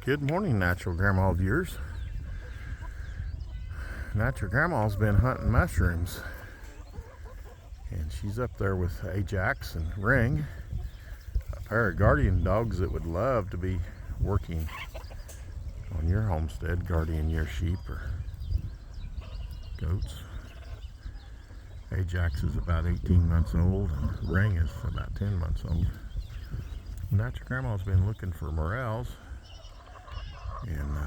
Good morning, Natural Grandma viewers. Natural Grandma's been hunting mushrooms, and she's up there with Ajax and Ring, a pair of guardian dogs that would love to be working on your homestead, guarding your sheep or goats. Ajax is about 18 months old, and Ring is about 10 months old. Natural Grandma's been looking for morels, and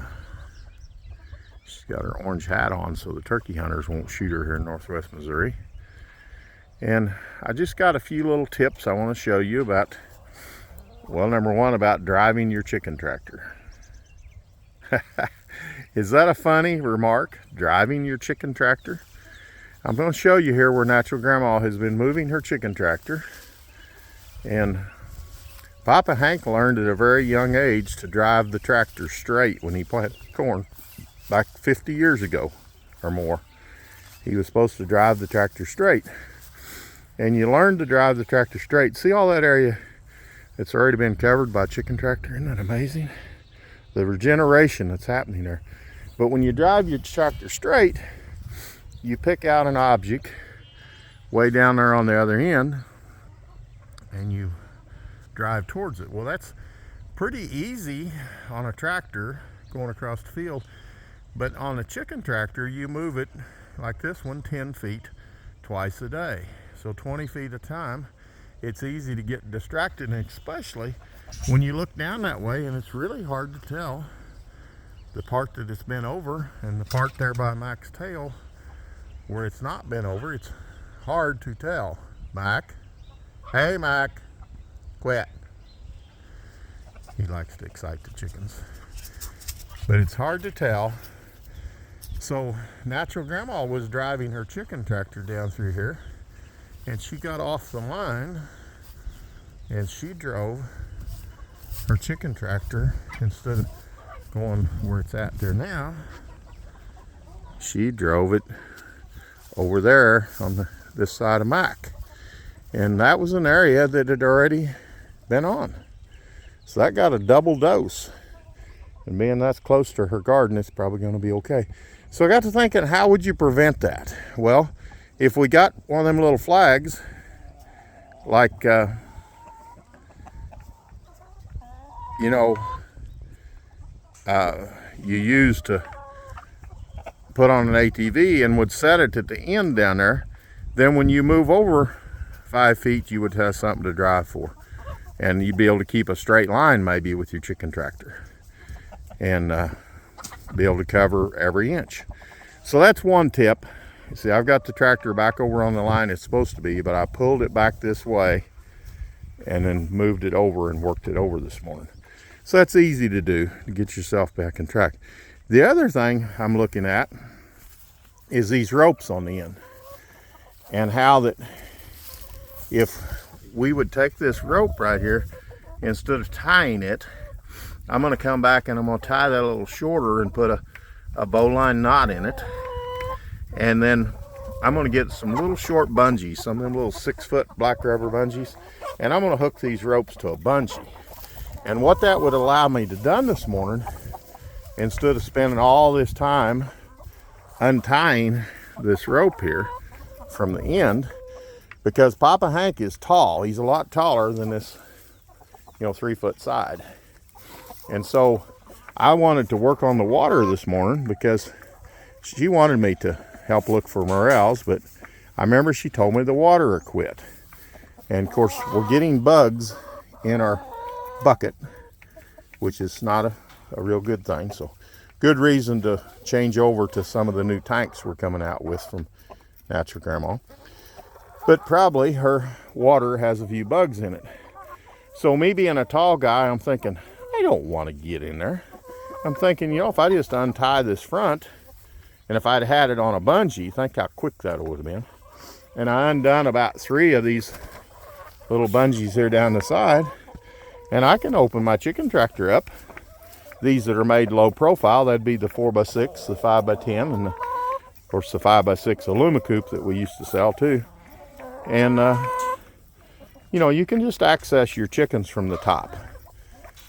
she's got her orange hat on so the turkey hunters won't shoot her here in northwest Missouri. And I just got a few little tips I want to show you about, well, number one, about driving your chicken tractor. Is that a funny remark? Driving your chicken tractor? I'm going to show you here where Natural Grandma has been moving her chicken tractor. And Papa Hank learned at a very young age to drive the tractor straight when he planted corn back 50 years ago or more. He was supposed to drive the tractor straight. And you learn to drive the tractor straight. See all that area that's already been covered by a chicken tractor? Isn't that amazing? The regeneration that's happening there. But when you drive your tractor straight, you pick out an object way down there on the other end and you drive towards it. Well, that's pretty easy on a tractor going across the field, but on a chicken tractor you move it like this one 10 feet twice a day, so 20 feet a time. It's easy to get distracted, and especially when you look down that way and it's really hard to tell the part that it's been over and the part there by Mac's tail where it's not been over. It's hard to tell. Mac, hey Mac, quit. He likes to excite the chickens, but it's hard to tell. So Natural Grandma was driving her chicken tractor down through here, and she got off the line and she drove her chicken tractor, instead of going where it's at there now, she drove it over there on this side of Mac. And that was an area that had already been on. So that got a double dose. And being that's close to her garden, it's probably going to be okay. So I got to thinking, how would you prevent that? Well, if we got one of them little flags, like, you use to put on an ATV and would set it at the end down there, then when you move over 5 feet, you would have something to drive for. And you'd be able to keep a straight line maybe with your chicken tractor and be able to cover every inch. So that's one tip. You see, I've got the tractor back over on the line it's supposed to be, but I pulled it back this way and then moved it over and worked it over this morning. So that's easy to do, to get yourself back on track. The other thing I'm looking at is these ropes on the end, and how that if we would take this rope right here, instead of tying it, I'm going to come back and I'm going to tie that a little shorter and put a bowline knot in it. And then I'm going to get some little short bungees, some of them little 6-foot black rubber bungees, and I'm going to hook these ropes to a bungee. And what that would allow me to do this morning, instead of spending all this time untying this rope here from the end, because Papa Hank is tall, he's a lot taller than this 3-foot side. And so I wanted to work on the water this morning because she wanted me to help look for morels, but I remember she told me the water had quit. And of course we're getting bugs in our bucket, which is not a real good thing. So good reason to change over to some of the new tanks we're coming out with from Natural Grandma. But probably her water has a few bugs in it. So me being a tall guy, I'm thinking, I don't want to get in there. I'm thinking, if I just untie this front, and if I'd had it on a bungee, think how quick that would have been. And I undone about 3 of these little bungees here down the side, and I can open my chicken tractor up. These that are made low profile, that'd be the 4x6, the 5x10, and of course the 5x6 Alumicoop that we used to sell too. And you can just access your chickens from the top.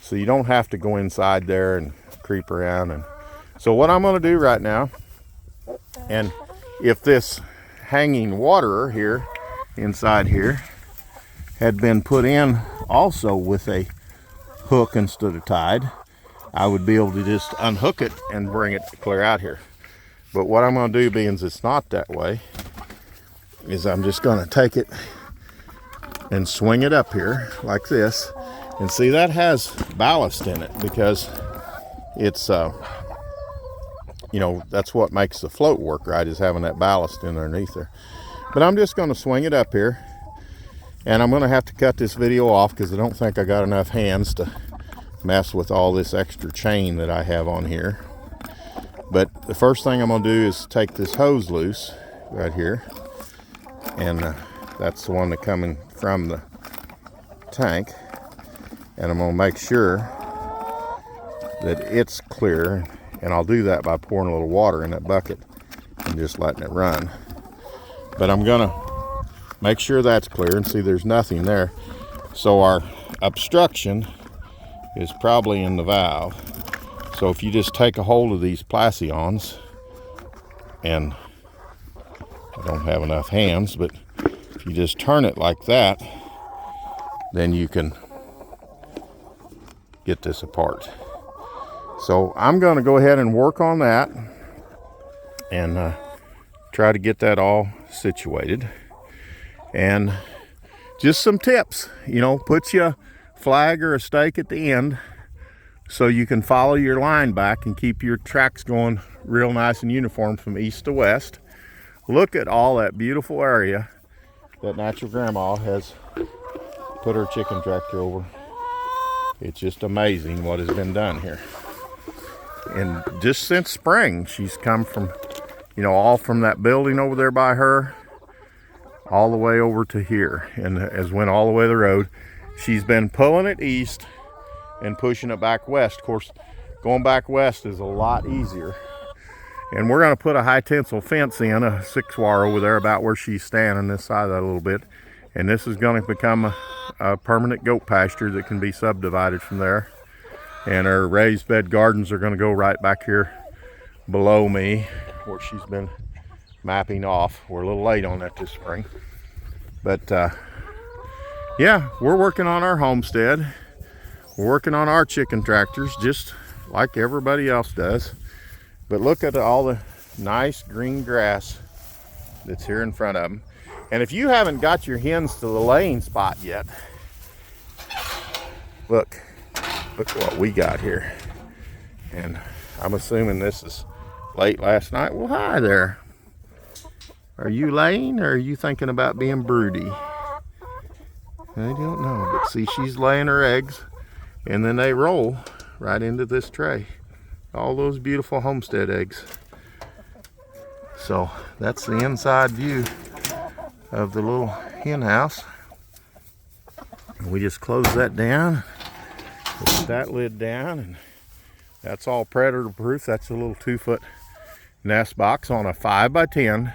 So you don't have to go inside there and creep around. And so what I'm going to do right now, and if this hanging waterer here inside here had been put in also with a hook instead of tied, I would be able to just unhook it and bring it clear out here. But what I'm going to do, being it's not that way, is I'm just going to take it and swing it up here like this. And see, that has ballast in it because it's, you know, that's what makes the float work, right, is having that ballast in underneath there. But I'm just going to swing it up here. And I'm going to have to cut this video off because I don't think I got enough hands to mess with all this extra chain that I have on here. But the first thing I'm going to do is take this hose loose right here. And that's the one that's coming from the tank. And I'm going to make sure that it's clear. And I'll do that by pouring a little water in that bucket and just letting it run. But I'm going to make sure that's clear and see there's nothing there. So our obstruction is probably in the valve. So if you just take a hold of these Placions, and I don't have enough hands, but if you just turn it like that, then you can get this apart. So I'm going to go ahead and work on that and try to get that all situated. And just some tips, you know, put you a flag or a stake at the end so you can follow your line back and keep your tracks going real nice and uniform from east to west. Look at all that beautiful area that Natural Grandma has put her chicken tractor over. It's just amazing what has been done here. And just since spring, she's come from, you know, all from that building over there by her all the way over to here, and has went all the way the road. She's been pulling it east and pushing it back west. Of course, going back west is a lot easier. And we're going to put a high tensile fence in, a 6-wire over there about where she's standing, this side of that a little bit. And this is going to become a permanent goat pasture that can be subdivided from there. And her raised bed gardens are going to go right back here below me where she's been mapping off. We're a little late on that this spring. But yeah, we're working on our homestead. We're working on our chicken tractors just like everybody else does. But look at all the nice green grass that's here in front of them. And if you haven't got your hens to the laying spot yet, look what we got here. And I'm assuming this is late last night. Well, hi there. Are you laying, or are you thinking about being broody? I don't know, but see, she's laying her eggs, and then they roll right into this tray. All those beautiful homestead eggs. So that's the inside view of the little hen house. And we just close that down, put that lid down, and that's all predator proof. That's a little 2-foot nest box on a 5x10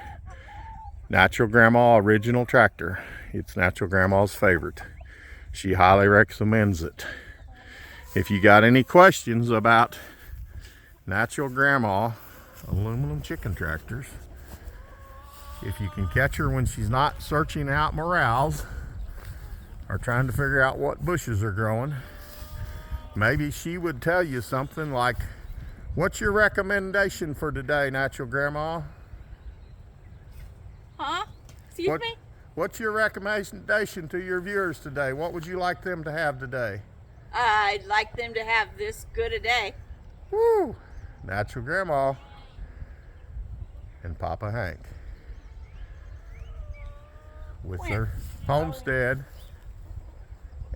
Natural Grandma original tractor. It's Natural Grandma's favorite. She highly recommends it. If you got any questions about Natural Grandma aluminum chicken tractors, if you can catch her when she's not searching out morels or trying to figure out what bushes are growing, maybe she would tell you something like, what's your recommendation for today, Natural Grandma? Huh? Excuse me? What's your recommendation to your viewers today? What would you like them to have today? I'd like them to have this good a day. Woo! Natural Grandma and Papa Hank with their homestead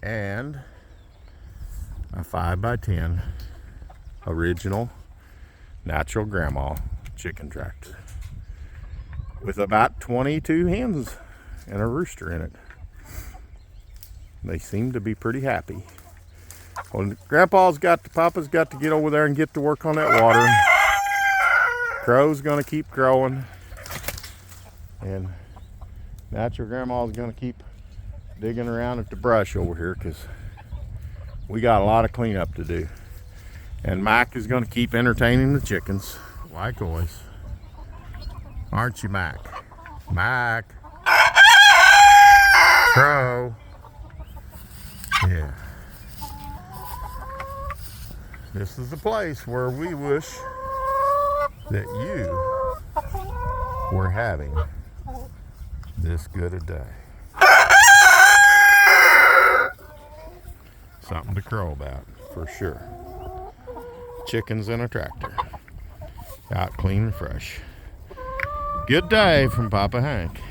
and a 5x10 original Natural Grandma chicken tractor with about 22 hens and a rooster in it. They seem to be pretty happy. Well, Papa's got to get over there and get to work on that water. Crow's gonna keep growing, and Natural Grandma's gonna keep digging around at the brush over here, because we got a lot of cleanup to do. And Mac is going to keep entertaining the chickens, like always. Aren't you, Mac? Mac. Crow. Yeah. This is the place where we wish that you were having this good a day. Something to crow about, for sure. Chickens in a tractor. Out clean and fresh. Good day from Papa Hank.